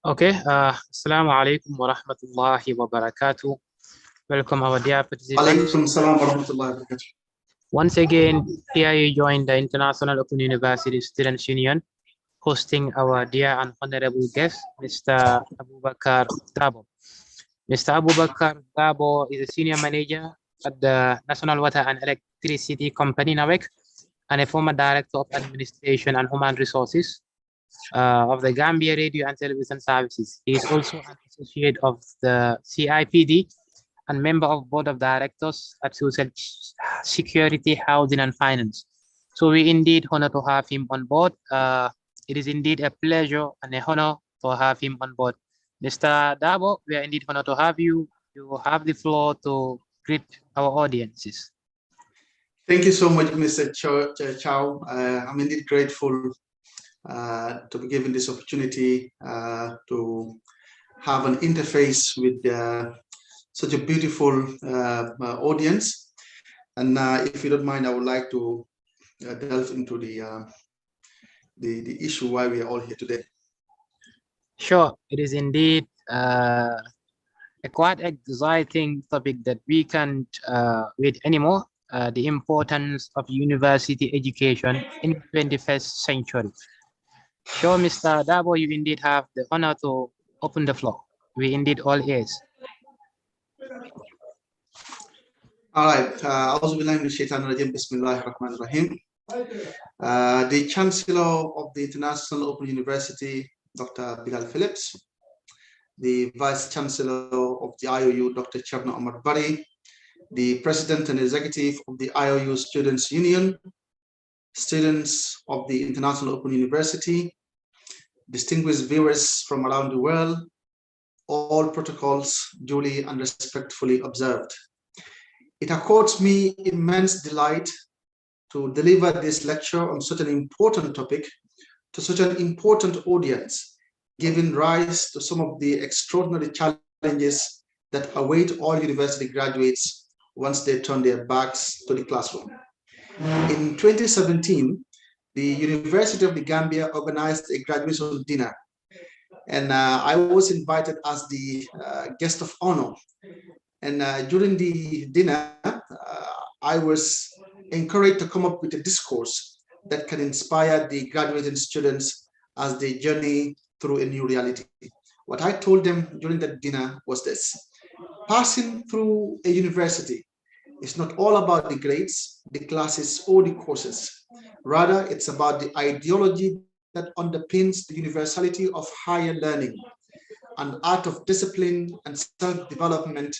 Okay, Assalamu alaikum wa rahmatullahi wa barakatuh. Welcome, our dear participants. Alaikum salam wa rahmatullahi wa barakatuh. Once again, here you join the International Open University Students Union, hosting our dear and honorable guest, Mr. Abubakar Darbo. Mr. Abubakar Darbo is a senior manager at the National Water and Electricity Company, NAWEC, and a former director of administration and human resources of the Gambia Radio and Television Services. He is also an associate of the CIPD and member of board of directors at Social Security, Housing and Finance. So we indeed honor to have him on board. It is indeed a pleasure and a honor to have him on board. Mr. Dabo, we are indeed honored to have you. You have the floor to greet our audiences. Thank you so much, Mr. Chow. I'm indeed grateful to be given this opportunity to have an interface with such a beautiful audience. And if you don't mind, I would like to delve into the issue why we are all here today. Sure, it is indeed a quite exciting topic that we can't wait anymore. The importance of university education in the 21st century. Sure, Mr. Dabo, you indeed have the honor to open the floor. We indeed all ears. All right. The Chancellor of the International Open University, Dr. Bilal Phillips, the Vice Chancellor of the IOU, Dr. Cherno Omar Bari, the President and Executive of the IOU Students Union, students of the International Open University, distinguished viewers from around the world, all protocols duly and respectfully observed. It accords me immense delight to deliver this lecture on such an important topic to such an important audience, giving rise to some of the extraordinary challenges that await all university graduates once they turn their backs to the classroom. In 2017, the University of the Gambia organized a graduation dinner, and I was invited as the guest of honor. And during the dinner, I was encouraged to come up with a discourse that can inspire the graduating students as they journey through a new reality. What I told them during that dinner was this: passing through a university is not all about the grades, the classes, or the courses. Rather, it's about the ideology that underpins the universality of higher learning, an art of discipline and self-development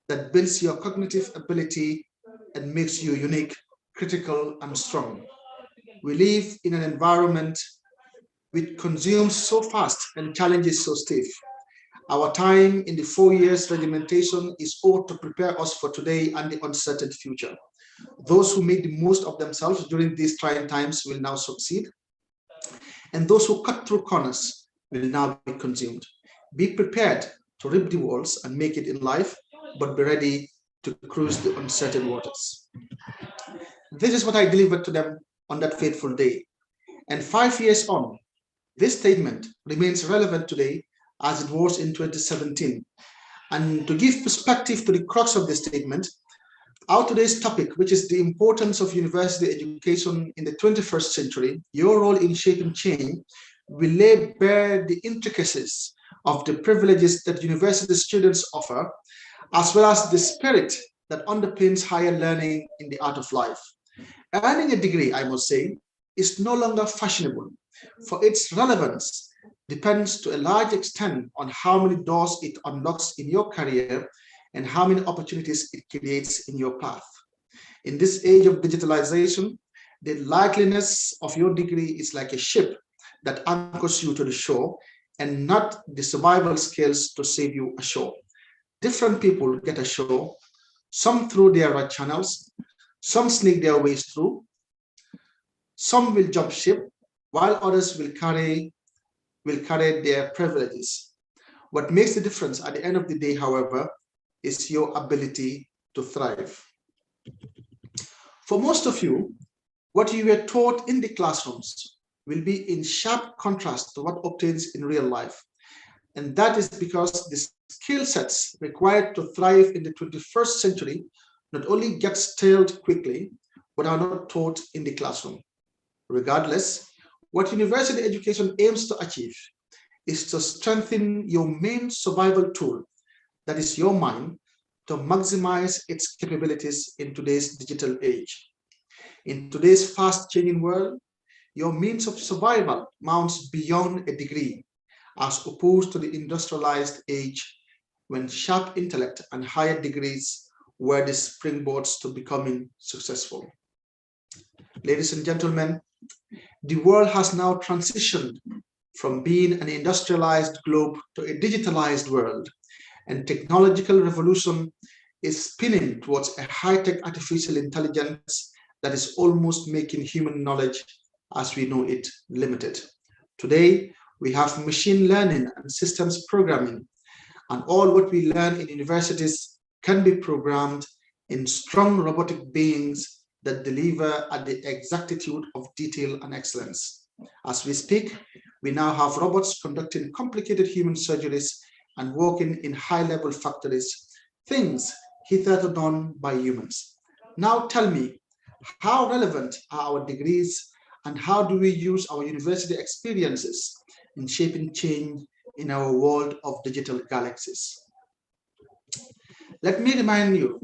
that builds your cognitive ability and makes you unique, critical, and strong. We live in an environment which consumes so fast and challenges so stiff. Our time in the 4 years regimentation is ought to prepare us for today and the uncertain future. Those who make the most of themselves during these trying times will now succeed, and those who cut through corners will now be consumed. Be prepared to rip the walls and make it in life, but be ready to cruise the uncertain waters. This is what I delivered to them on that fateful day. And 5 years on, this statement remains relevant today as it was in 2017. And to give perspective to the crux of this statement, our today's topic, which is the importance of university education in the 21st century, your role in shaping change, will lay bare the intricacies of the privileges that university students offer, as well as the spirit that underpins higher learning in the art of life. Earning a degree, I must say, is no longer fashionable, for its relevance depends to a large extent on how many doors it unlocks in your career and how many opportunities it creates in your path. In this age of digitalization, the likeliness of your degree is like a ship that anchors you to the shore and not the survival skills to save you ashore. Different people get ashore, some through their right channels, some sneak their ways through, some will jump ship, while others will carry their privileges. What makes the difference at the end of the day, however, is your ability to thrive. For most of you, what you were taught in the classrooms will be in sharp contrast to what obtains in real life. And that is because the skill sets required to thrive in the 21st century not only get stale quickly, but are not taught in the classroom. Regardless, what university education aims to achieve is to strengthen your main survival tool, that is your mind, to maximize its capabilities in today's digital age. In today's fast-changing world, your means of survival mounts beyond a degree, as opposed to the industrialized age when sharp intellect and higher degrees were the springboards to becoming successful. Ladies and gentlemen, the world has now transitioned from being an industrialized globe to a digitalized world, and technological revolution is spinning towards a high-tech artificial intelligence that is almost making human knowledge as we know it limited. Today, we have machine learning and systems programming, and all what we learn in universities can be programmed in strong robotic beings that deliver at the exactitude of detail and excellence. As we speak, we now have robots conducting complicated human surgeries and working in high-level factories, things hitherto done by humans. Now tell me, how relevant are our degrees and how do we use our university experiences in shaping change in our world of digital galaxies? Let me remind you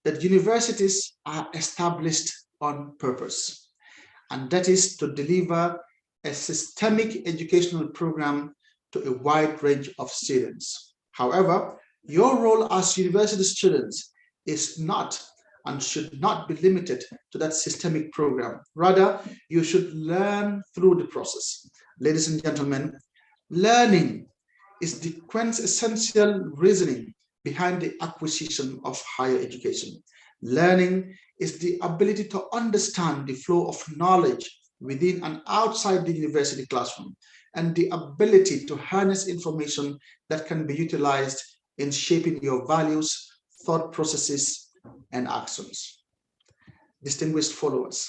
that universities are established on purpose, and that is to deliver a systemic educational program to a wide range of students. However, your role as university students is not and should not be limited to that systemic program. Rather, you should learn through the process. Ladies and gentlemen, learning is the quintessential reasoning behind the acquisition of higher education. Learning is the ability to understand the flow of knowledge within and outside the university classroom, and the ability to harness information that can be utilized in shaping your values, thought processes, and actions. Distinguished followers,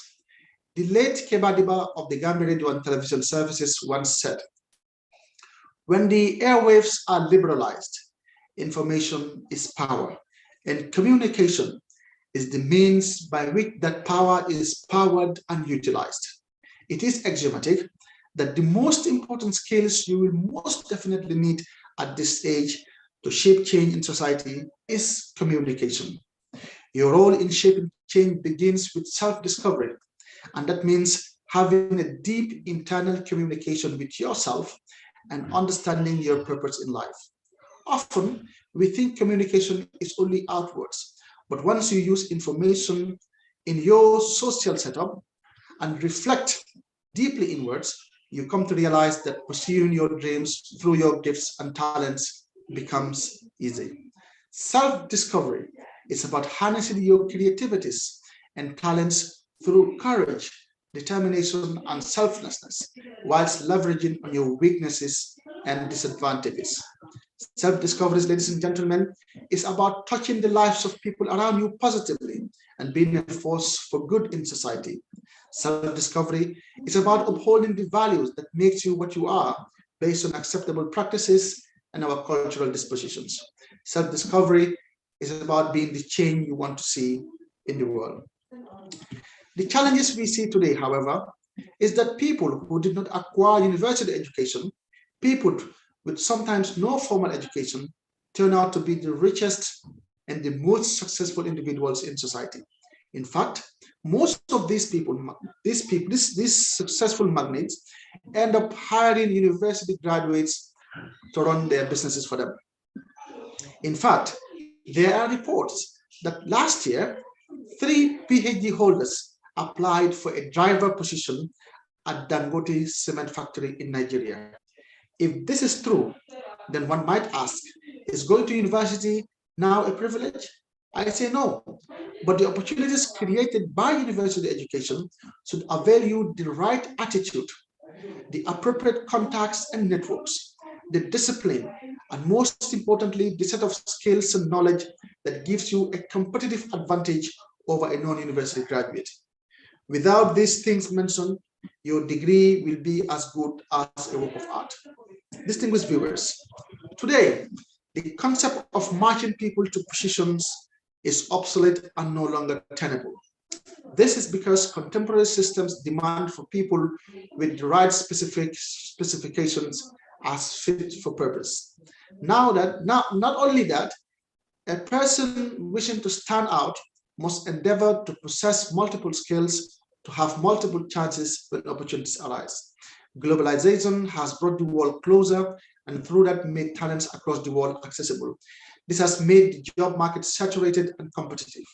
the late Kebadiba of the Gambia Radio and Television Services once said, "When the airwaves are liberalized, information is power, and communication is the means by which that power is powered and utilized." It is axiomatic that the most important skills you will most definitely need at this stage to shape change in society is communication. Your role in shaping change begins with self-discovery, and that means having a deep internal communication with yourself and understanding your purpose in life. Often, we think communication is only outwards, but once you use information in your social setup and reflect deeply inwards, you come to realize that pursuing your dreams through your gifts and talents becomes easy. Self-discovery is about harnessing your creativities and talents through courage, determination, and selflessness, whilst leveraging on your weaknesses and disadvantages. Self-discovery, ladies and gentlemen, is about touching the lives of people around you positively and being a force for good in society. Self-discovery is about upholding the values that makes you what you are based on acceptable practices and our cultural dispositions. Self-discovery is about being the change you want to see in the world. The challenges we see today, however, is that people who did not acquire university education, people with sometimes no formal education, turn out to be the richest and the most successful individuals in society. In fact, most of these successful magnates end up hiring university graduates to run their businesses for them. In fact, there are reports that last year, 3 PhD holders applied for a driver position at Dangote cement factory in Nigeria. If this is true, then one might ask, is going to university now a privilege? I say no, but the opportunities created by university education should avail you the right attitude, the appropriate contacts and networks, the discipline, and most importantly, the set of skills and knowledge that gives you a competitive advantage over a non-university graduate. Without these things mentioned, your degree will be as good as a work of art. Distinguished viewers, today, the concept of marching people to positions is obsolete and no longer tenable. This is because contemporary systems demand for people with the right specifications as fit for purpose. Not only that, a person wishing to stand out must endeavor to possess multiple skills to have multiple chances when opportunities arise. Globalization has brought the world closer and through that made talents across the world accessible. This has made the job market saturated and competitive.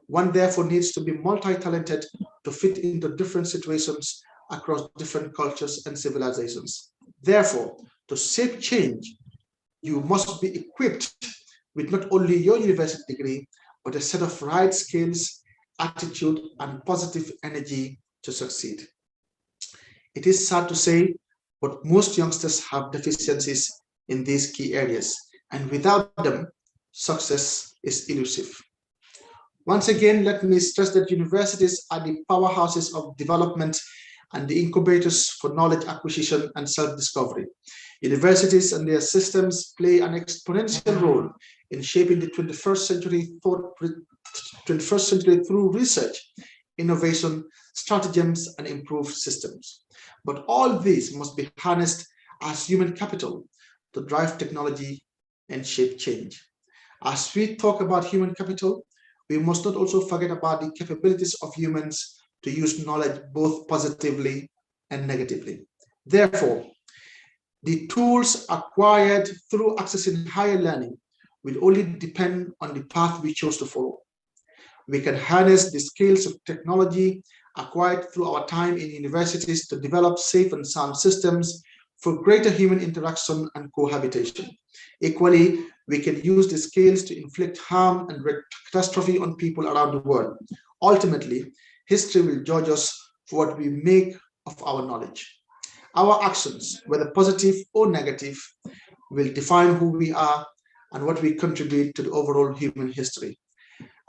One therefore needs to be multi-talented to fit into different situations across different cultures and civilizations. Therefore, to shape change, you must be equipped with not only your university degree, but a set of right skills, attitude, and positive energy to succeed. It is sad to say, but most youngsters have deficiencies in these key areas, and without them, success is elusive. Once again, let me stress that universities are the powerhouses of development and the incubators for knowledge acquisition and self-discovery. Universities and their systems play an exponential role in shaping the 21st century through research, innovation, stratagems, and improved systems. But all these must be harnessed as human capital to drive technology and shape change. As we talk about human capital, we must not also forget about the capabilities of humans to use knowledge both positively and negatively. Therefore, the tools acquired through accessing higher learning will only depend on the path we chose to follow. We can harness the skills of technology acquired through our time in universities to develop safe and sound systems for greater human interaction and cohabitation. Equally, we can use the skills to inflict harm and catastrophe on people around the world. Ultimately, history will judge us for what we make of our knowledge. Our actions, whether positive or negative, will define who we are and what we contribute to the overall human history.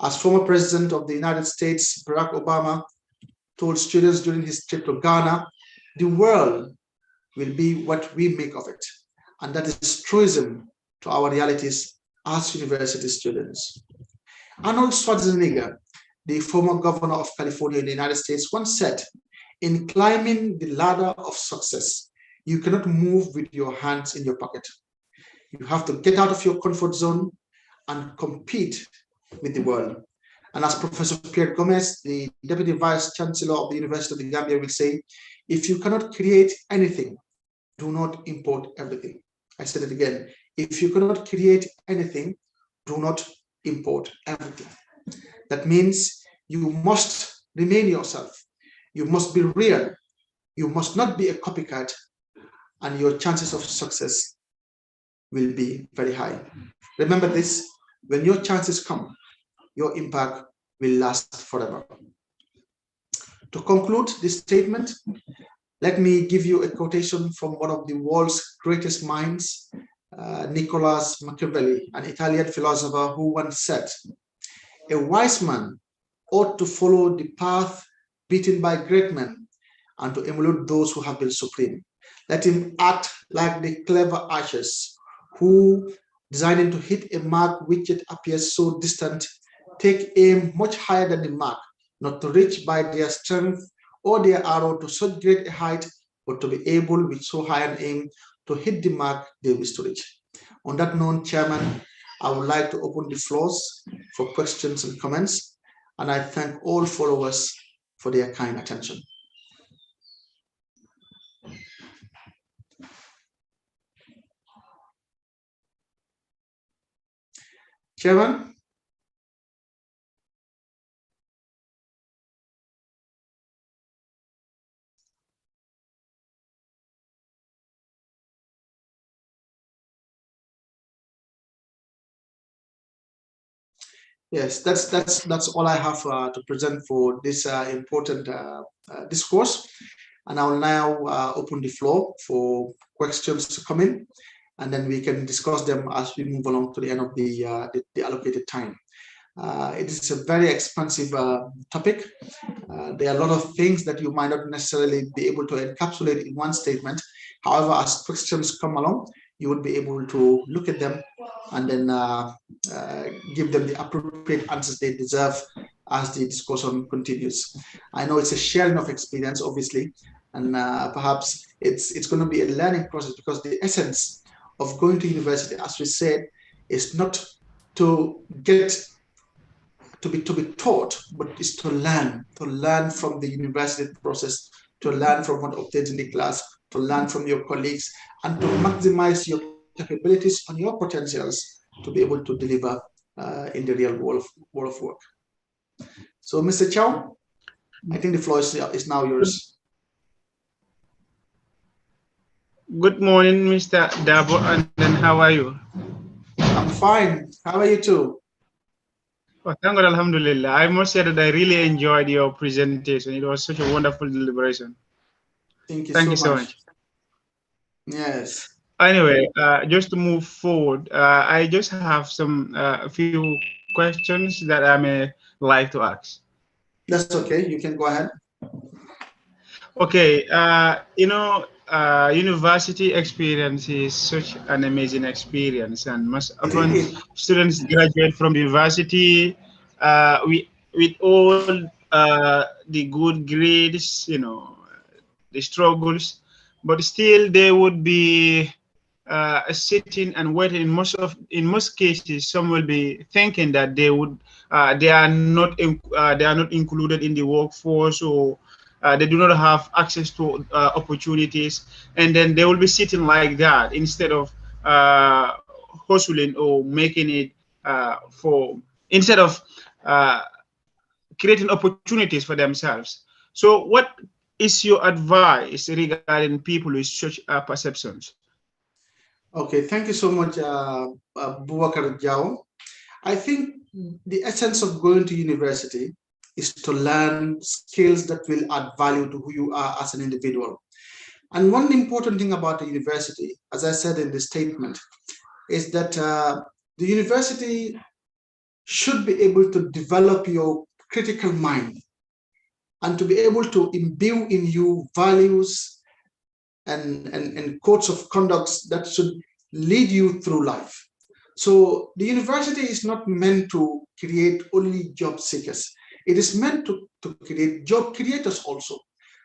As former President of the United States, Barack Obama, told students during his trip to Ghana, the world will be what we make of it. And that is truism to our realities as university students. Arnold Schwarzenegger, the former governor of California in the United States, once said, in climbing the ladder of success, you cannot move with your hands in your pocket. You have to get out of your comfort zone and compete with the world. And as Professor Pierre Gomez, the Deputy Vice Chancellor of the University of the Gambia, will say, if you cannot create anything, do not import everything. I said it again. If you cannot create anything, do not import everything. That means you must remain yourself. You must be real. You must not be a copycat, and your chances of success will be very high. Remember this, when your chances come, your impact will last forever. To conclude this statement, let me give you a quotation from one of the world's greatest minds, Nicholas Machiavelli, an Italian philosopher who once said, a wise man ought to follow the path beaten by great men and to emulate those who have been supreme. Let him act like the clever archers who, designing to hit a mark which it appears so distant, take aim much higher than the mark, not to reach by their strength or their arrow to such great a height, but to be able with so high an aim to hit the mark they wish to reach. On that note, Chairman, I would like to open the floors for questions and comments, and I thank all followers for their kind attention. Chairman? Yes, that's all I have to present for this important discourse. And I will now open the floor for questions to come in, and then we can discuss them as we move along to the end of the allocated time. It is a very expansive topic. There are a lot of things that you might not necessarily be able to encapsulate in one statement. However, as questions come along, you would be able to look at them and then give them the appropriate answers they deserve as the discussion continues. I know it's a sharing of experience, obviously, and perhaps it's going to be a learning process, because the essence of going to university, as we said, is not to get to be taught, but is to learn from the university process, to learn from what obtains in the class, to learn from your colleagues, and to maximize your capabilities and your potentials to be able to deliver in the real world of work. So, Mr. Chow, I think the floor is now yours. Good morning, Mr. Darbo, and then how are you? I'm fine. How are you too? Oh, thank God, Alhamdulillah. I must say that I really enjoyed your presentation. It was such a wonderful deliberation. Thank you so so much. much. Yes. Anyway, just to move forward, I just have some a few questions that I may like to ask. That's okay. You can go ahead. Okay, university experience is such an amazing experience, and most often students graduate from university with all the good grades, the struggles, but still they would be sitting and waiting. In most cases, some will be thinking that they are not included in the workforce, or they do not have access to opportunities, and then they will be sitting like that instead of hustling or making it instead of creating opportunities for themselves. So what is your advice regarding people with such perceptions? Okay, thank you so much, Abubakar Darbo. I think the essence of going to university is to learn skills that will add value to who you are as an individual. And one important thing about the university, as I said in the statement, is that the university should be able to develop your critical mind and to be able to imbue in you values and codes of conduct that should lead you through life. So the university is not meant to create only job seekers. It is meant to create job creators also.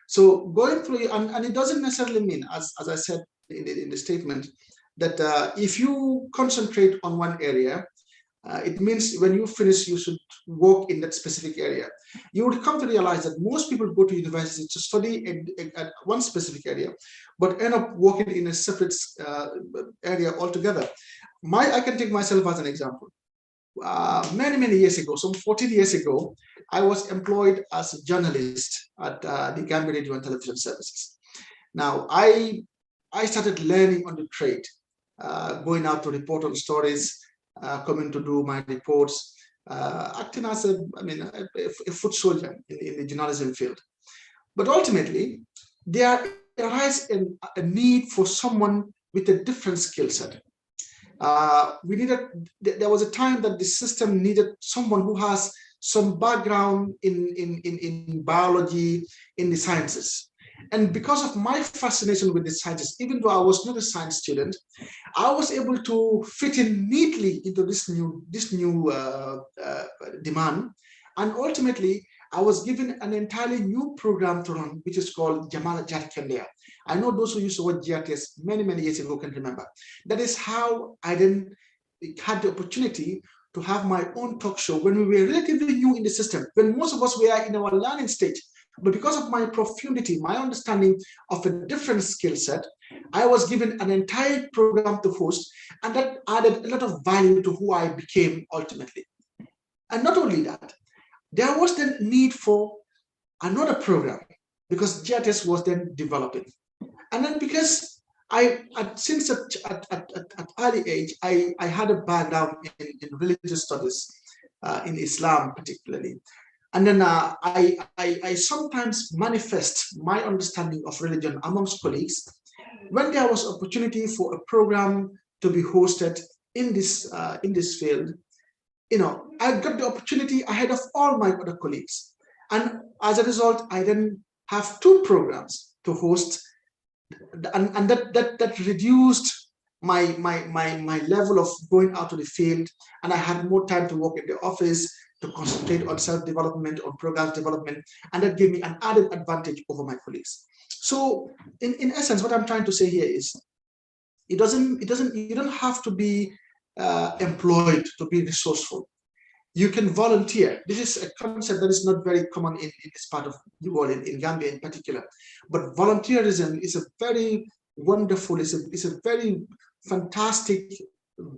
So going through, and it doesn't necessarily mean, as I said in the statement, that if you concentrate on one area, it means when you finish, you should work in that specific area. You would come to realize that most people go to university to study at one specific area, but end up working in a separate area altogether. I can take myself as an example. Many years ago, some 14 years ago, I was employed as a journalist at the Gambia Radio and Television Services. Now, I started learning on the trade, going out to report on stories, coming to do my reports, acting as a foot soldier in the journalism field. But ultimately, there arises a need for someone with a different skill set. There was a time that the system needed someone who has some background in biology, in the sciences. And because of my fascination with the sciences, even though I was not a science student, I was able to fit in neatly into this new demand. And ultimately, I was given an entirely new program to run, which is called Jamala Jatikandia. I know those who used the word GRTS many years ago can remember. That is how I then had the opportunity to have my own talk show when we were relatively new in the system, when most of us were in our learning stage. But because of my profundity, my understanding of a different skill set, I was given an entire program to host, and that added a lot of value to who I became ultimately. And not only that, there was the need for another program because GRTS was then developing. And then because since at early age, I had a background in religious studies, in Islam particularly. And then I sometimes manifest my understanding of religion amongst colleagues. When there was opportunity for a program to be hosted in this field, I got the opportunity ahead of all my other colleagues. And as a result, I then have two programs to host, and that reduced my level of going out to the field, and I had more time to work in the office to concentrate on self-development, on program development, and that gave me an added advantage over my colleagues. So in essence, what I'm trying to say here is you don't have to be employed to be resourceful. You can volunteer. This is a concept that is not very common in this part of the world, in Gambia in particular. But volunteerism is a very wonderful, it's a very fantastic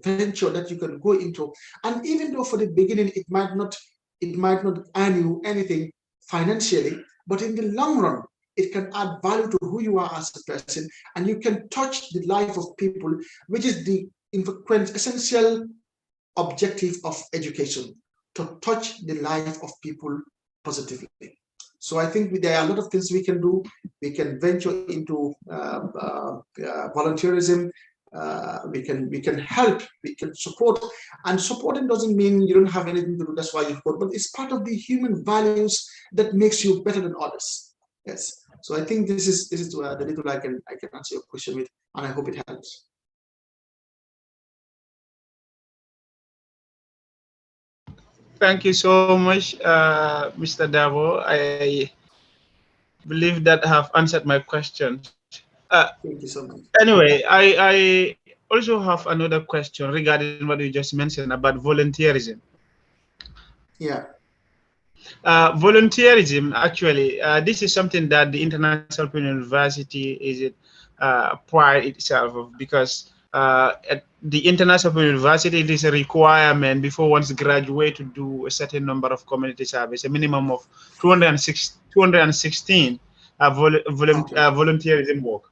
venture that you can go into. And even though for the beginning it might not earn you anything financially, but in the long run, it can add value to who you are as a person, and you can touch the life of people, which is the essential objective of education, to touch the life of people positively. So I think there are a lot of things we can do. We can venture into volunteerism. We can help, we can support, and supporting doesn't mean you don't have anything to do, that's why you support, but it's part of the human values that makes you better than others. Yes. So I think this is the little I can answer your question with, and I hope it helps. Thank you so much, Mr. Darbo. I believe that have answered my questions. Thank you so much. Anyway, I also have another question regarding what you just mentioned about volunteerism. Yeah. Volunteerism, actually, this is something that the International Open University is pride itself of, because at the International Open University, it is a requirement before one's graduate to do a certain number of community service, a minimum of 216 volunteerism work.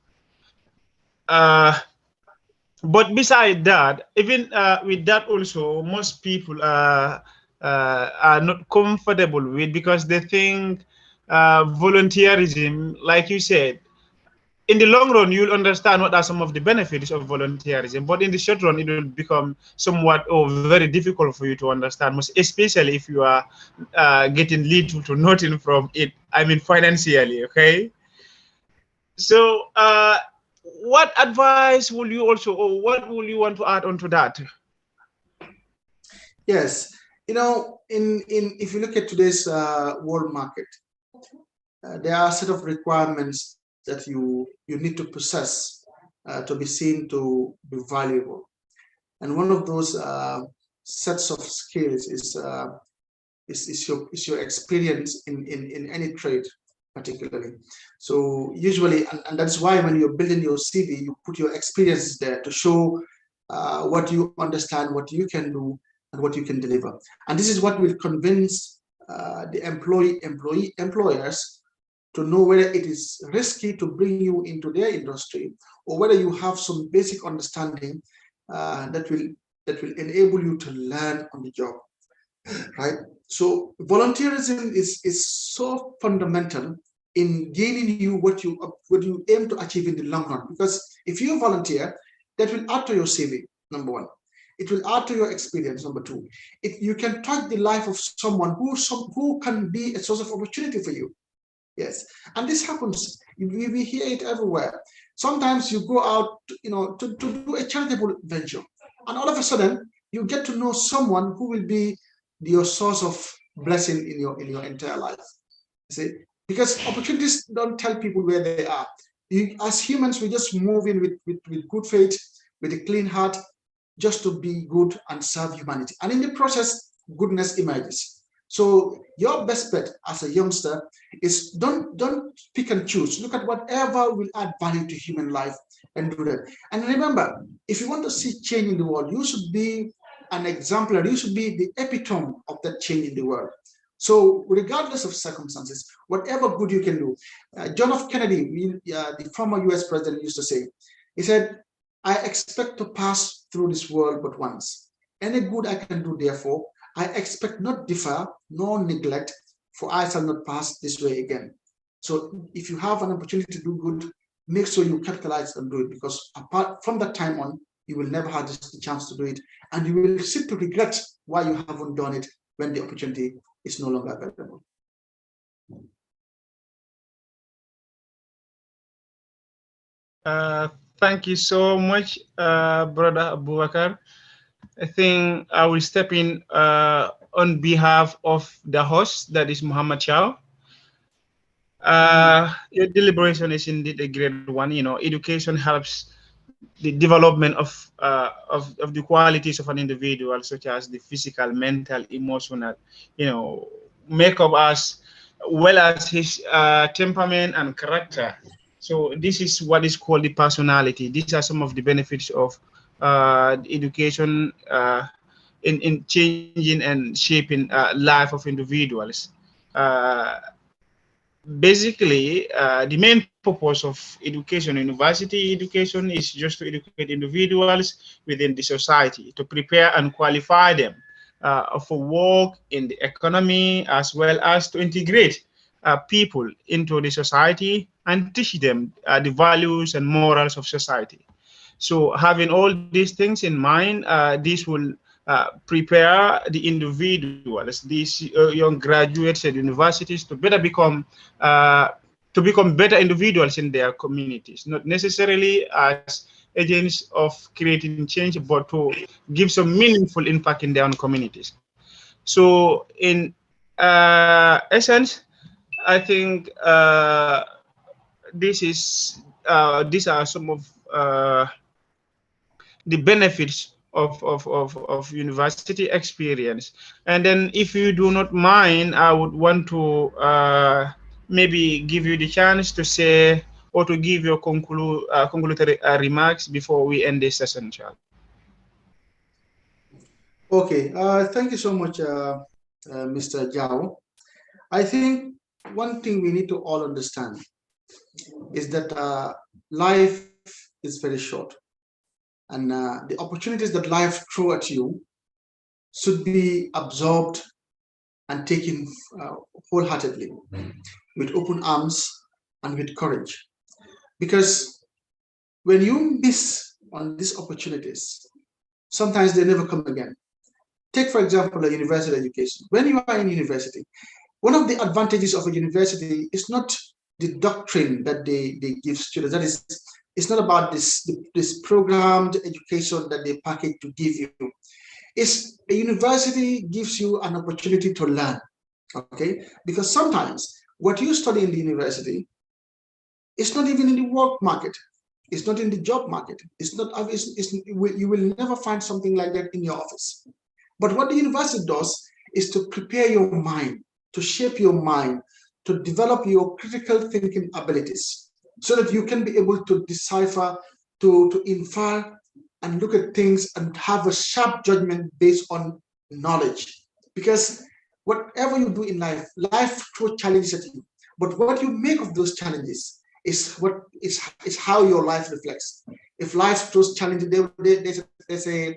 But beside that, even with that also, most people are not comfortable with, because they think volunteerism, like you said, in the long run, you'll understand what are some of the benefits of volunteerism, but in the short run, it will become somewhat very difficult for you to understand, most especially if you are getting little to nothing from it. I mean, financially, okay? So, what advice will you also, or what will you want to add on to that? Yes, if you look at today's world market, there are a set of requirements that you need to possess to be seen to be valuable, and one of those sets of skills is your experience in any trade, particularly. So usually, and that's why when you're building your CV, you put your experiences there to show what you understand, what you can do, and what you can deliver. And this is what will convince the employers to know whether it is risky to bring you into their industry, or whether you have some basic understanding that will enable you to learn on the job, right? So volunteerism is so fundamental in gaining you what you aim to achieve in the long run, because if you volunteer, that will add to your CV, number one. It will add to your experience, number two. You can touch the life of someone who can be a source of opportunity for you. Yes, and this happens. We hear it everywhere. Sometimes you go out, to do a charitable venture, and all of a sudden you get to know someone who will be your source of blessing in your entire life. See, because opportunities don't tell people where they are. As humans, we just move in with good faith, with a clean heart, just to be good and serve humanity. And in the process, goodness emerges. So your best bet as a youngster is don't pick and choose. Look at whatever will add value to human life and do that. And remember, if you want to see change in the world, you should be an exemplar. You should be the epitome of that change in the world. So regardless of circumstances, whatever good you can do. John F. Kennedy, the former US president, used to say, he said, I expect to pass through this world but once. Any good I can do, therefore, I expect not differ nor neglect, for I shall not pass this way again. So if you have an opportunity to do good, make sure you capitalize and do it, because apart from that time on, you will never have the chance to do it, and you will sit to regret why you haven't done it when the opportunity is no longer available. Thank you so much, Brother Abubakar. I think I will step in on behalf of the host, that is Muhammad Chow. Your deliberation is indeed a great one. You know, education helps the development of the qualities of an individual, such as the physical, mental, emotional, you know, make up as well as his temperament and character. So this is what is called the personality. These are some of the benefits of education in changing and shaping life of individuals. Uh, Basically, the main purpose of education, university education, is just to educate individuals within the society, to prepare and qualify them for work in the economy, as well as to integrate people into the society and teach them the values and morals of society. So having all these things in mind, this will prepare the individuals, these young graduates at universities, uh, to become better individuals in their communities, not necessarily as agents of creating change, but to give some meaningful impact in their own communities. So in essence, I think these are some of the benefits of university experience. And then if you do not mind, I would want to maybe give you the chance to say or to give your concludatory remarks before we end this session, Charles. Okay, thank you so much, Mr. Jao. I think one thing we need to all understand is that life is very short, and the opportunities that life throw at you should be absorbed and taken uh, wholeheartedly, with open arms and with courage. Because when you miss on these opportunities, sometimes they never come again. Take, for example, a university education. When you are in university, one of the advantages of a university is not the doctrine that they give students. That is, it's not about this programmed education that they package to give you. It's a university gives you an opportunity to learn. Okay, because sometimes what you study in the university is not even in the work market. It's not in the job market. It's not. You will never find something like that in your office. But what the university does is to prepare your mind, to shape your mind, to develop your critical thinking abilities so that you can be able to decipher, to infer, and look at things and have a sharp judgment based on knowledge. Because whatever you do in life, life throws challenges at you. But what you make of those challenges is how your life reflects. If life throws challenges, there's a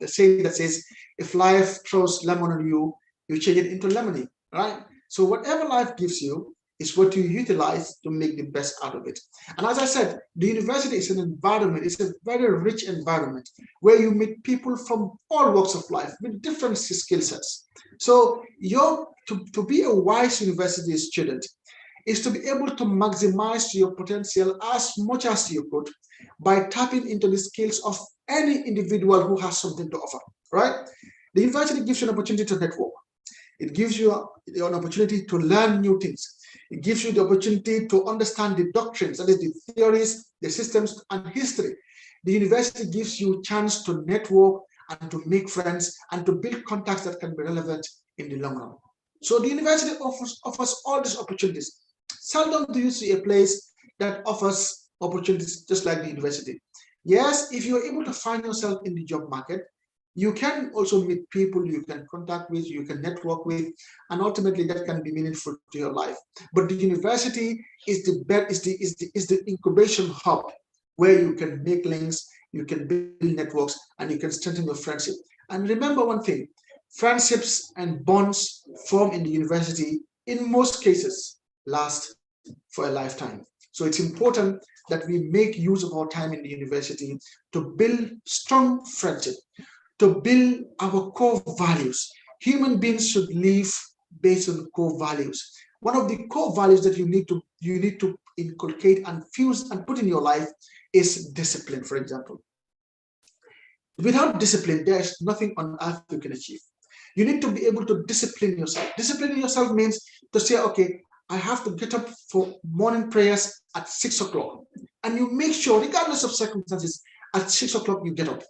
saying that says, if life throws lemon on you, you change it into lemonade, right? So whatever life gives you is what you utilize to make the best out of it. And as I said, the university is an environment, it's a very rich environment where you meet people from all walks of life with different skill sets. So to be a wise university student is to be able to maximize your potential as much as you could by tapping into the skills of any individual who has something to offer, right? The university gives you an opportunity to network. It gives you an opportunity to learn new things. It gives you the opportunity to understand the doctrines, that is the theories, the systems, and history. The university gives you a chance to network and to make friends and to build contacts that can be relevant in the long run. So the university offers all these opportunities. Seldom do you see a place that offers opportunities just like the university. Yes, if you're able to find yourself in the job market, you can also meet people you can contact with, you can network with, and ultimately that can be meaningful to your life. But the university is the incubation hub where you can make links, you can build networks, and you can strengthen your friendship. And remember one thing, friendships and bonds formed in the university, in most cases, last for a lifetime. So it's important that we make use of our time in the university to build strong friendship, to build our core values. Human beings should live based on core values. One of the core values that you need to inculcate and fuse and put in your life is discipline, for example. Without discipline, there is nothing on earth you can achieve. You need to be able to discipline yourself. Disciplining yourself means to say, okay, I have to get up for morning prayers at 6 o'clock. And you make sure, regardless of circumstances, at 6 o'clock you get up.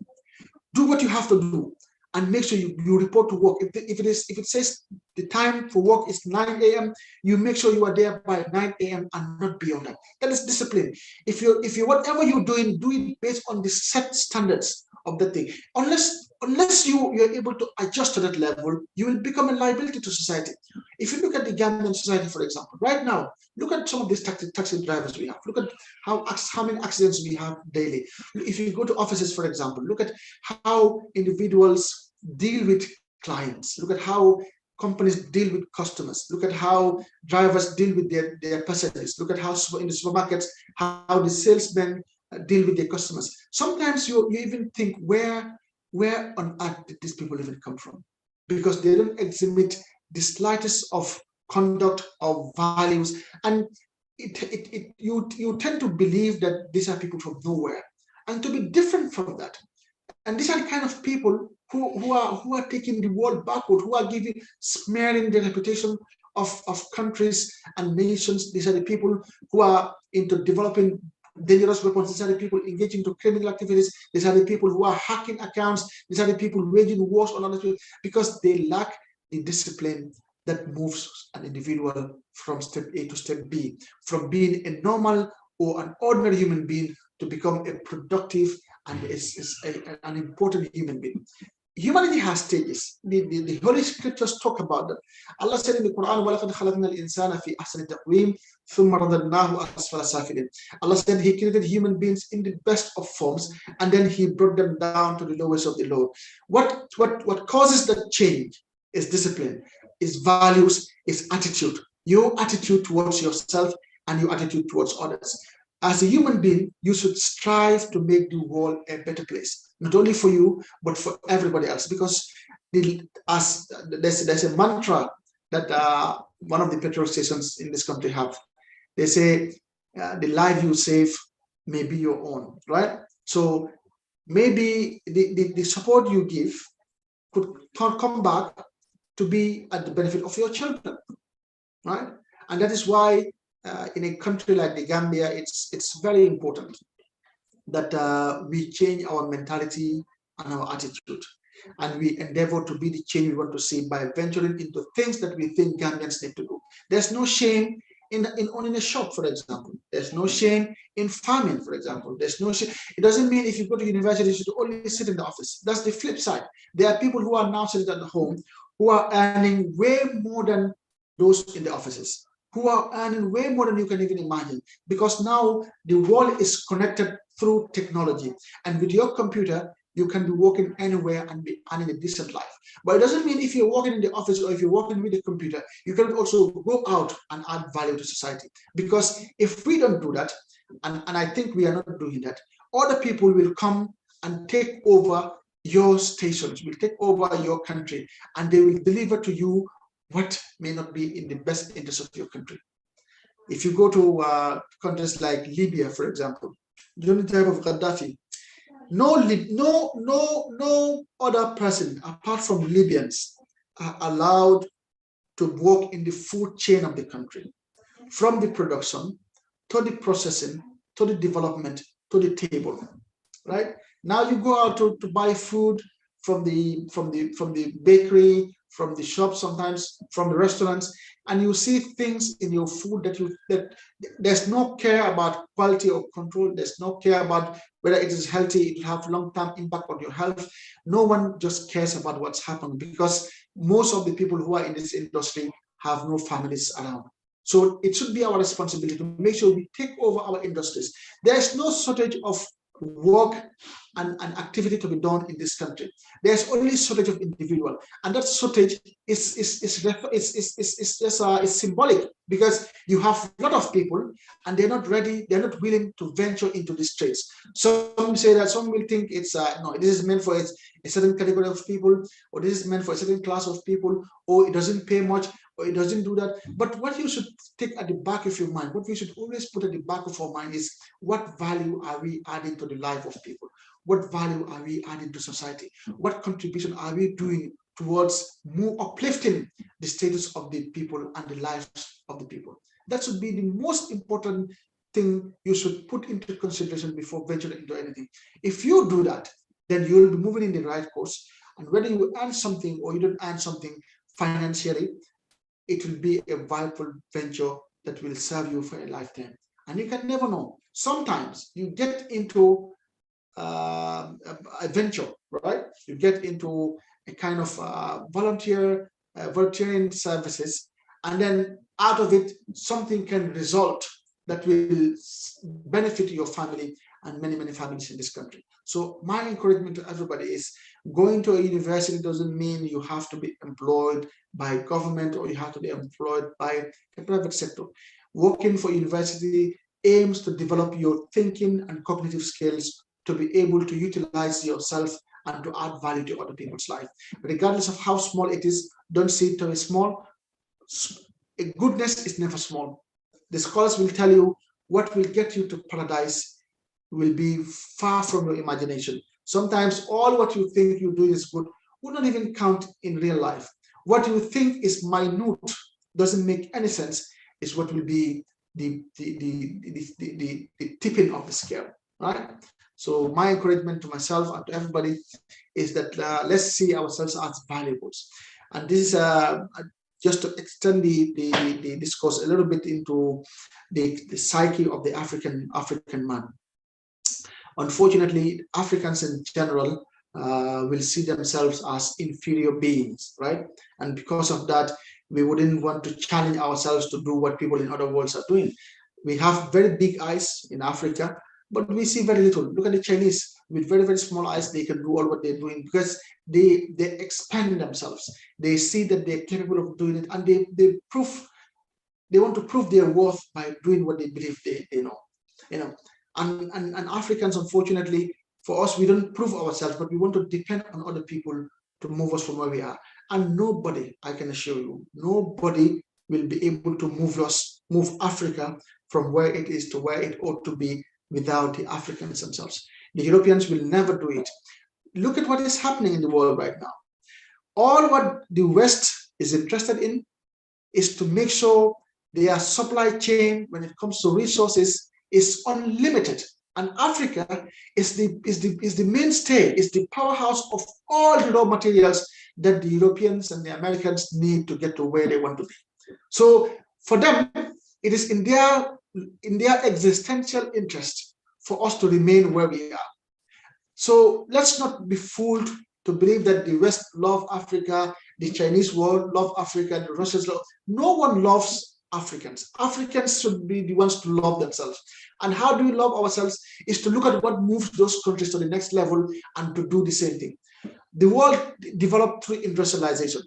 Do what you have to do and make sure you report to work. If it says the time for work is 9 a.m., you make sure you are there by 9 a.m. and not beyond that. That is discipline. If you whatever you're doing, do it based on the set standards of the thing. Unless you're able to adjust to that level, you will become a liability to society. If you look at the Gambian society, for example, right now, look at some of these taxi drivers we have. Look at how many accidents we have daily. If you go to offices, for example, look at how individuals deal with clients. Look at how companies deal with customers. Look at how drivers deal with their passengers. Look at how in the supermarkets, how the salesmen deal with their customers. Sometimes you even think, where on earth did these people even come from? Because they don't exhibit the slightest of conduct or values, and you tend to believe that these are people from nowhere, and to be different from that. And these are the kind of people who are taking the world backward, who are smearing the reputation of countries and nations. These are the people who are into developing dangerous weapons. These are the people engaging into criminal activities. These are the people who are hacking accounts. These are the people waging wars on other people because they lack the discipline that moves an individual from step A to step B, from being a normal or an ordinary human being to become a productive and an important human being. Humanity has stages. The Holy Scriptures talk about that. Allah said in the Quran, وَلَقَدْ خَلَقْنَا الْإِنسَانَ فِي أَحْسَنِ تَقْوِيمٍ ثُمَّ رَدَدْنَاهُ أَسْفَلَ سَافِلِينَ. Allah said He created human beings in the best of forms, and then He brought them down to the lowest of the low. What causes that change is discipline, is values, is attitude. Your attitude towards yourself and your attitude towards others. As a human being, you should strive to make the world a better place, not only for you, but for everybody else. Because there's a mantra that one of the petrol stations in this country have. They say, the life you save may be your own, right? So maybe the support you give could come back to be at the benefit of your children, right? And that is why in a country like the Gambia, it's very important that we change our mentality and our attitude, and we endeavor to be the change we want to see by venturing into things that we think Gambians need to do. There's no shame in owning a shop, for example. There's no shame in farming, for example. There's no shame. It doesn't mean if you go to university, you should only sit in the office. That's the flip side. There are people who are now sitting at home who are earning way more than those in the offices, who are earning way more than you can even imagine, because now the world is connected through technology, and with your computer you can be working anywhere and be earning a decent life. But it doesn't mean if you're working in the office or if you're working with a computer, you can also go out and add value to society. Because if we don't do that, and I think we are not doing that, other people will come and take over your stations, will take over your country, and they will deliver to you what may not be in the best interest of your country. If you go to countries like Libya, for example, during the time of Gaddafi, no other person apart from Libyans are allowed to work in the food chain of the country, from the production to the processing to the development to the table. Right now, you go out to buy food from the bakery, from the shop, sometimes from the restaurants, and you see things in your food that there's no care about quality or control. There's no care about whether it is healthy, it will have long-term impact on your health. No one just cares about what's happening, because most of the people who are in this industry have no families around. So it should be our responsibility to make sure we take over our industries. There's no shortage of work and activity to be done in this country. There's only shortage of individual, and that shortage is symbolic, because you have a lot of people and they're not ready, they're not willing to venture into these trades. Some say that, some will think it's no, this is meant for a certain category of people, or this is meant for a certain class of people, or it doesn't pay much. or it doesn't do that. But what you should take at the back of your mind, what we should always put at the back of our mind is, what value are we adding to the life of people? What value are we adding to society? What contribution are we doing towards more uplifting the status of the people and the lives of the people? That should be the most important thing you should put into consideration before venturing into anything. If you do that, then you will be moving in the right course. And whether you earn something or you don't earn something financially, it will be a viable venture that will serve you for a lifetime. And you can never know. Sometimes you get into a venture, right? You get into a kind of volunteering services, and then out of it, something can result that will benefit your family and many, many families in this country. So my encouragement to everybody is, going to a university doesn't mean you have to be employed by government or you have to be employed by the private sector. Working for university aims to develop your thinking and cognitive skills to be able to utilize yourself and to add value to other people's life. Regardless of how small it is, don't see it as small. A goodness is never small. The scholars will tell you what will get you to paradise will be far from your imagination. Sometimes all what you think you do is good will not even count in real life. What you think is minute, doesn't make any sense, is what will be the tipping of the scale, right? So my encouragement to myself and to everybody is that let's see ourselves as valuables. And this is just to extend the discourse a little bit into the psyche of the African man. Unfortunately, Africans in general will see themselves as inferior beings, right? And because of that, we wouldn't want to challenge ourselves to do what people in other worlds are doing. We have very big eyes in Africa, but we see very little. Look at the Chinese, with very, very small eyes, they can do all what they're doing because they expand themselves. They see that they're capable of doing it, and they want to prove their worth by doing what they believe they know. And Africans, unfortunately, for us, we don't prove ourselves, but we want to depend on other people to move us from where we are. And nobody, I can assure you, nobody will be able to move Africa from where it is to where it ought to be without the Africans themselves. The Europeans will never do it. Look at what is happening in the world right now. All what the West is interested in is to make sure their supply chain, when it comes to resources, is unlimited. And Africa is the mainstay, is the powerhouse of all the raw materials that the Europeans and the Americans need to get to where they want to be. So for them, it is in their existential interest for us to remain where we are. So let's not be fooled to believe that the West love Africa, the Chinese world love Africa, the Russians love. No one loves Africans. Africans should be the ones to love themselves. And how do we love ourselves? Is to look at what moves those countries to the next level and to do the same thing. The world developed through industrialization.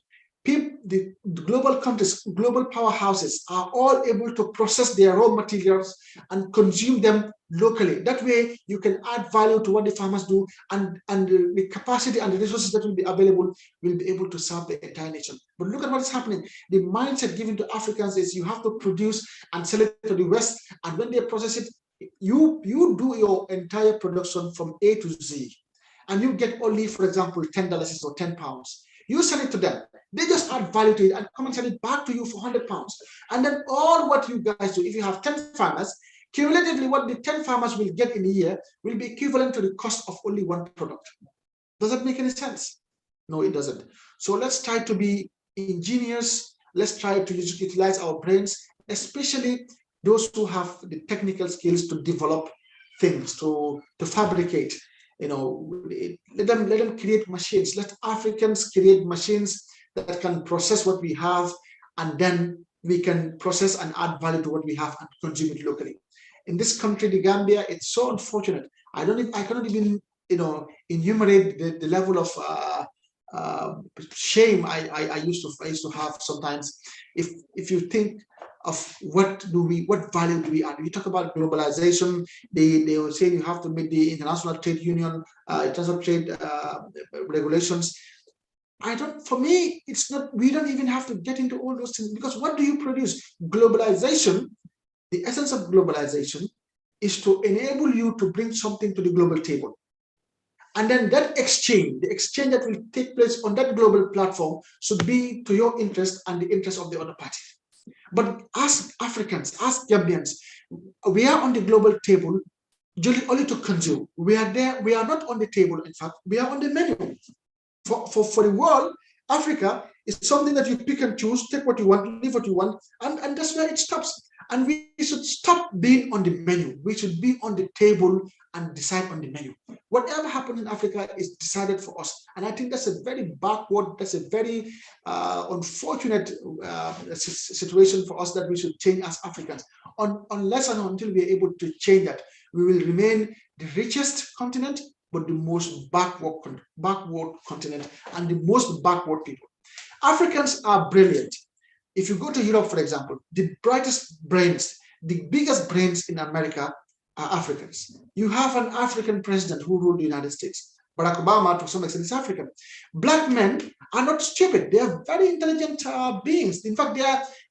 The global countries, global powerhouses are all able to process their raw materials and consume them locally. That way, you can add value to what the farmers do, and the capacity and the resources that will be available will be able to serve the entire nation. But look at what is happening. The mindset given to Africans is you have to produce and sell it to the West, and when they process it, you do your entire production from A to Z, and you get only, for example, $10 or 10 pounds. You sell it to them. They just add value to it and come and sell it back to you for 100 pounds. And then all what you guys do, if you have 10 farmers, cumulatively what the 10 farmers will get in a year will be equivalent to the cost of only one product. Does that make any sense? No, it doesn't. So let's try to be ingenious. Let's try to utilize our brains, especially those who have the technical skills to develop things, to fabricate. Let them create machines. Let Africans create machines that can process what we have, and then we can process and add value to what we have and consume it locally. In this country, the Gambia, it's so unfortunate. I cannot even enumerate the level of shame I used to have sometimes. If you think of what value do we add? You talk about globalization. They were saying you have to meet the international trade union, international trade regulations. For me, it's not, we don't even have to get into all those things, because what do you produce? Globalization, the essence of globalization is to enable you to bring something to the global table. And then that exchange, the exchange that will take place on that global platform, should be to your interest and the interest of the other party. But as Africans, as Gambians, we are on the global table only to consume. We are there, we are not on the table, in fact, we are on the menu. For the world, Africa is something that you pick and choose, take what you want, leave what you want, and that's where it stops. And we should stop being on the menu. We should be on the table and decide on the menu. Whatever happens in Africa is decided for us. And I think that's a very backward, that's a very unfortunate situation for us, that we should change as Africans. Unless and until we are able to change that, we will remain the richest continent, but the most backward continent and the most backward people. Africans are brilliant. If you go to Europe, for example, the brightest brains, the biggest brains in America are Africans. You have an African president who ruled the United States. Barack Obama, to some extent, is African. Black men are not stupid. They are very intelligent beings. In fact,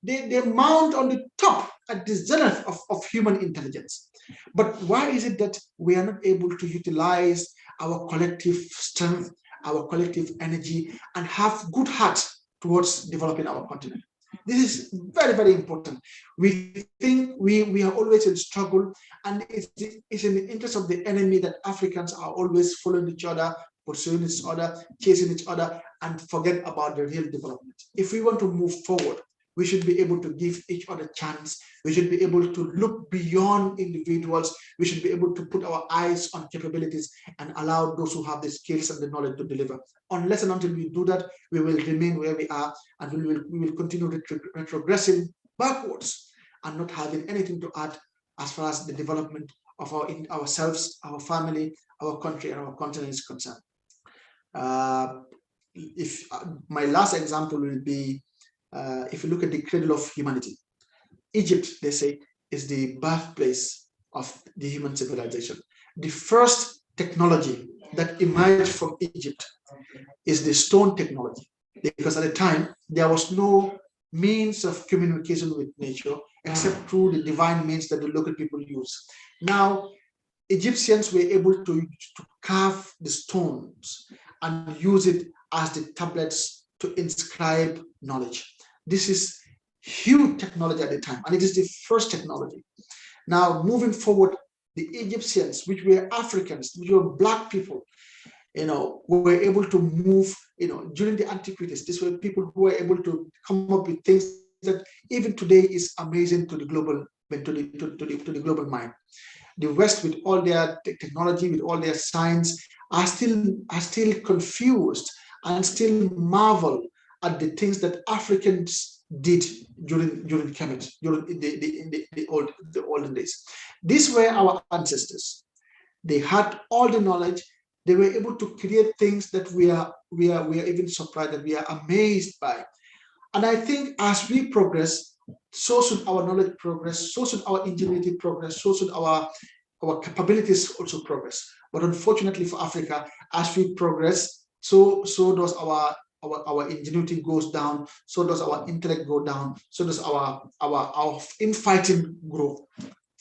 they mount on the top at the zenith of human intelligence. But why is it that we are not able to utilize our collective strength, our collective energy, and have good hearts towards developing our continent? This is very, very important. We think we are always in struggle, and it's in the interest of the enemy that Africans are always following each other, pursuing each other, chasing each other, and forget about the real development. If we want to move forward, we should be able to give each other a chance. We should be able to look beyond individuals. We should be able to put our eyes on capabilities and allow those who have the skills and the knowledge to deliver. Unless and until we do that, we will remain where we are, and we will continue retrogressing backwards and not having anything to add as far as the development of ourselves, our family, our country, and our continent is concerned. My last example will be, if you look at the cradle of humanity, Egypt, they say, is the birthplace of the human civilization. The first technology that emerged from Egypt is the stone technology, because at the time there was no means of communication with nature except through the divine means that the local people use. Now, Egyptians were able to carve the stones and use it as the tablets to inscribe knowledge. This is huge technology at the time, and it is the first technology. Now, moving forward, the Egyptians, which were Africans, which were Black people, were able to move, during the antiquities. These were people who were able to come up with things that even today is amazing to the global, to the global mind. The West, with all their technology, with all their science, are still confused and still marvel at the things that Africans did during the olden days. These were our ancestors. They had all the knowledge. They were able to create things that we are even surprised, that we are amazed by. And I think as we progress, so should our knowledge progress, so should our ingenuity progress, so should our capabilities also progress. But unfortunately for Africa, as we progress, so does our ingenuity goes down, so does our intellect go down, so does our infighting grow,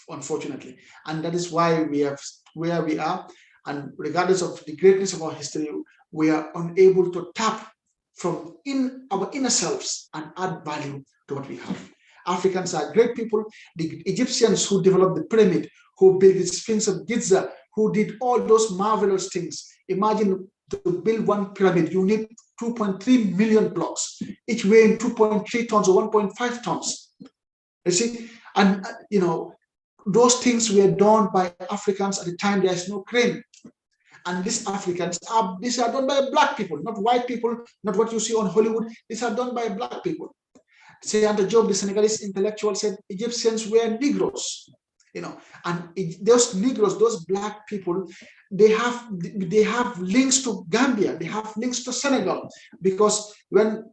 unfortunately. And that is why we have where we are. And regardless of the greatness of our history, we are unable to tap from our inner selves and add value to what we have. Africans are great people. The Egyptians who developed the pyramid, who built the Sphinx of Giza, who did all those marvelous things. Imagine, to build one pyramid, you need 2.3 million blocks, each weighing 2.3 tons or 1.5 tons. You see, and those things were done by Africans at the time. There is no crane. And these Africans are done by Black people, not white people, not what you see on Hollywood. These are done by Black people. Say, under Job, the Senegalese intellectual, said Egyptians were Negroes, and those Negroes, those Black people, they have links to Gambia, they have links to Senegal, because when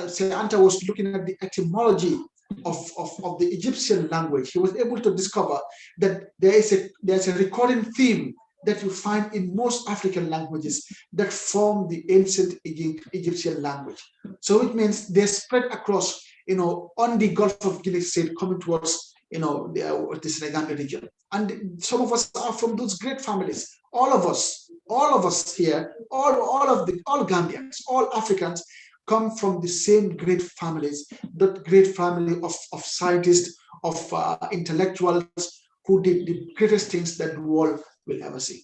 say Anta was looking at the etymology of the Egyptian language, he was able to discover that there's a recurring theme that you find in most African languages that form the ancient Egyptian language. So it means they're spread across, on the Gulf of Guinea state coming towards, the Senegal region. And some of us are from those great families. All of us here, all Gambians, all Africans come from the same great families, that great family of scientists, of intellectuals who did the greatest things that the world will ever see.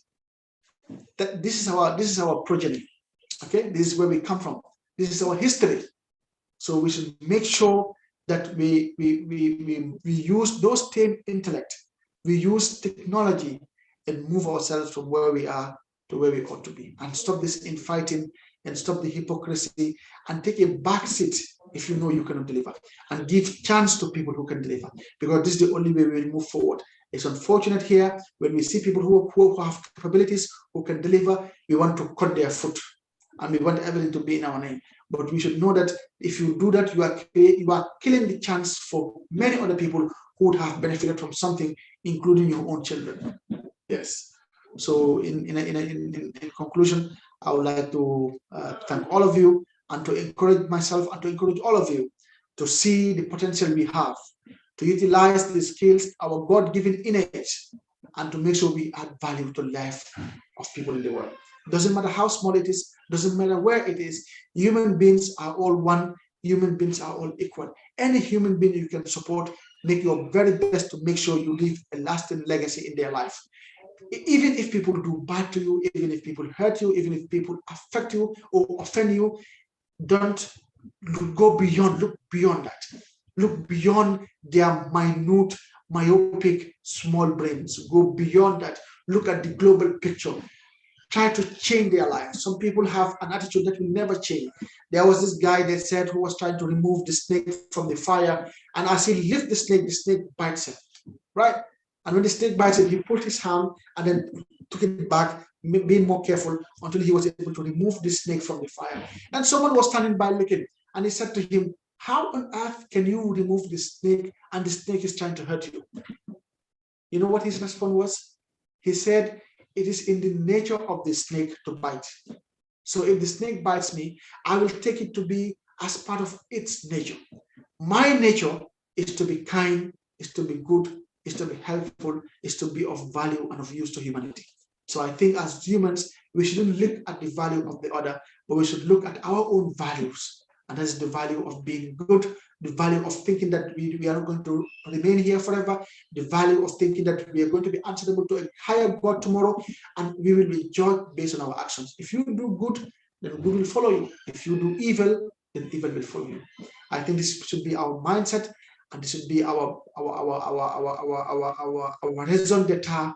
That this is our progeny. Okay, this is where we come from. This is our history. So we should make sure that we use those same intellect, we use technology, and move ourselves from where we are to where we ought to be, and stop this infighting, and stop the hypocrisy, and take a back seat if you know you cannot deliver, and give chance to people who can deliver, because this is the only way we will move forward. It's unfortunate here when we see people who have capabilities, who can deliver, we want to cut their foot, and we want everything to be in our name. But we should know that if you do that, you are killing the chance for many other people who would have benefited from something, including your own children. Yes. So in conclusion, I would like to thank all of you, and to encourage myself and to encourage all of you to see the potential we have, to utilize the skills, our God-given innate, and to make sure we add value to the life of people in the world. Doesn't matter how small it is, doesn't matter where it is, human beings are all one, human beings are all equal. Any human being you can support, make your very best to make sure you leave a lasting legacy in their life. Even if people do bad to you, even if people hurt you, even if people affect you or offend you, don't go beyond, look beyond that. Look beyond their minute, myopic, small brains. Go beyond that. Look at the global picture. Try to change their lives. Some people have an attitude that will never change. There was this guy that said who was trying to remove the snake from the fire, and as he lifts the snake bites him, right? And when the snake bites him, he put his hand and then took it back, being more careful until he was able to remove the snake from the fire. And someone was standing by looking, and he said to him, "How on earth can you remove the snake and the snake is trying to hurt you?" You know what his response was? He said, "It is in the nature of the snake to bite. So if the snake bites me, I will take it to be as part of its nature. My nature is to be kind, is to be good, is to be helpful, is to be of value and of use to humanity." So I think as humans, we shouldn't look at the value of the other, but we should look at our own values. And that is the value of being good, the value of thinking that we are not going to remain here forever, the value of thinking that we are going to be answerable to a higher God tomorrow, and we will be judged based on our actions. If you do good, then good will follow you. If you do evil, then evil will follow you. I think this should be our mindset, and this should be our raison d'etre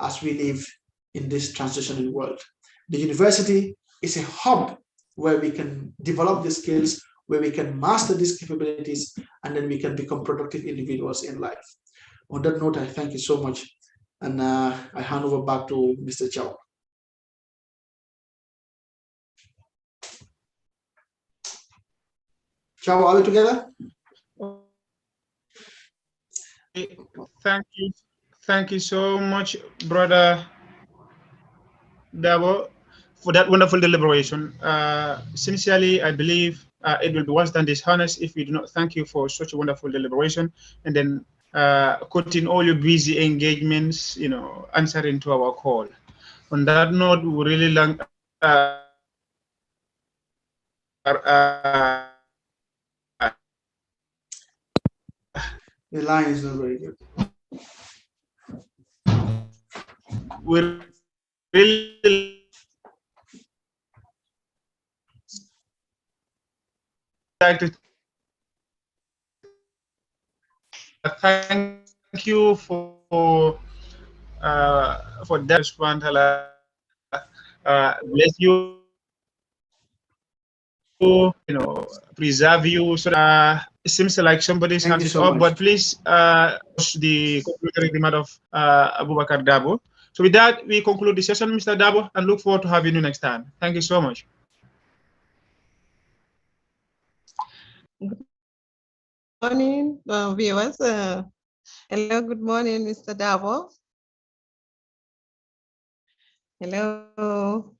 as we live in this transitional world. The university is a hub where we can develop the skills, where we can master these capabilities, and then we can become productive individuals in life. On that note, I thank you so much, and I hand over back to Mr. Chow. Chow, are we together? Thank you so much, Brother Darbo, for that wonderful deliberation. Sincerely, I believe it will be worse than dishonest if we do not thank you for such a wonderful deliberation, and then cutting all your busy engagements, answering to our call. On that note, we really long. The line is not very good. We really like to thank you for that response. Bless you, preserve you. So it seems like somebody's hand is up, but please the concluding remark of Abubakar Darbo. So with that, we conclude the session, Mr. Darbo, and look forward to having you next time. Thank you so much. Good morning, viewers. Hello, good morning, Mr. Darbo. Hello.